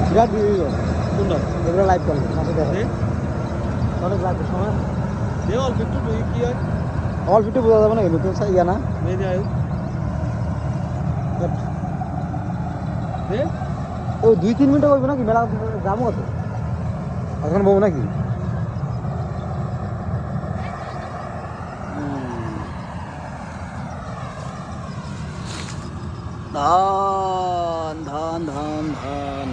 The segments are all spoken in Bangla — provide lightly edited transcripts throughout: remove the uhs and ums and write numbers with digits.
বিরাট ভিউ এগুলো লাইভ করবে অনেক লাগবে সময় অল্প একটু কি হয় অল্প একটু বোঝা যাবে না নতুন ইয়া না ও 2-3 মিনিট বলবো নাকি মেলা যাবো কত এখন বলবো নাকি ধান ধান ধান ধান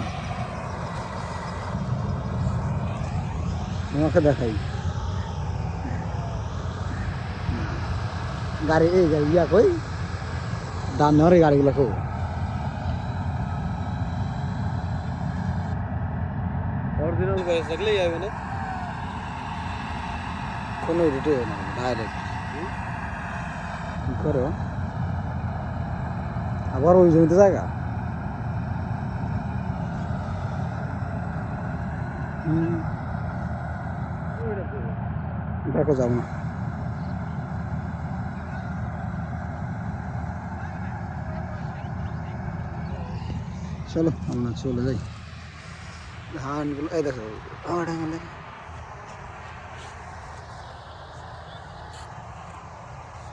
তোমাকে দেখাই গাড়ি এই গাড়ি ইয়া কই দান নেওয়ার এই গাড়িগুলো কো অরিজিনাল গাড়ি থাকলেই যাবে না কোনো রুটে না ডাইরেক্ট কি করো আবার ওই জমিতে জায়গা দেখো যাবো না চলো আমরা চলে যাই ধানগুলো এই দেখো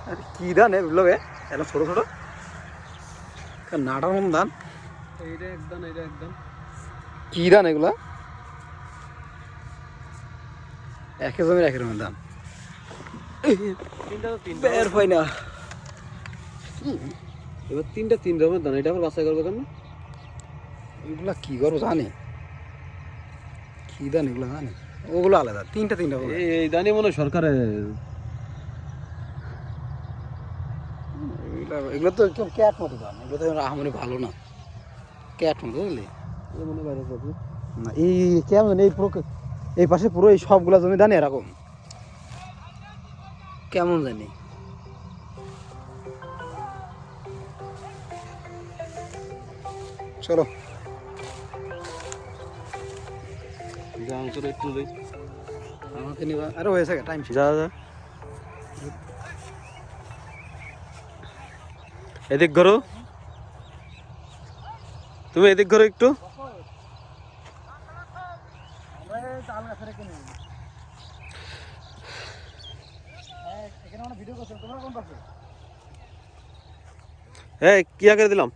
আরে কি ধান এগুলো এরকম ছোট ছোট নাটার মন ধান এইটা একদম এইটা একদম কি ধান এগুলা এক জমির এক রকমের ধান বের হয় না এবার তিন রকমের দানা এটা আবার বাছাই করবে কেন এগুলা কি করবো জানি কি ধান এগুলো জানি ওগুলো আলাদা তিনটা এই দানি মনে হয় সরকারের এগুলো তো একদম ক্যাট মতো ধান এগুলো তো আমার ভালো না ক্যাট মতো বুঝলি মনে বাইরে না এই কেমন এই পুরো এই পাশে পুরো এই সবগুলা জমি জানি এরকম কেমন জানি চলো একটু আমাকে নিবা আরে হয়েছে টাইম যা যা এদিক ঘরো তুমি এদিক ঘরো একটু হ্যাঁ কি আগে দিলাম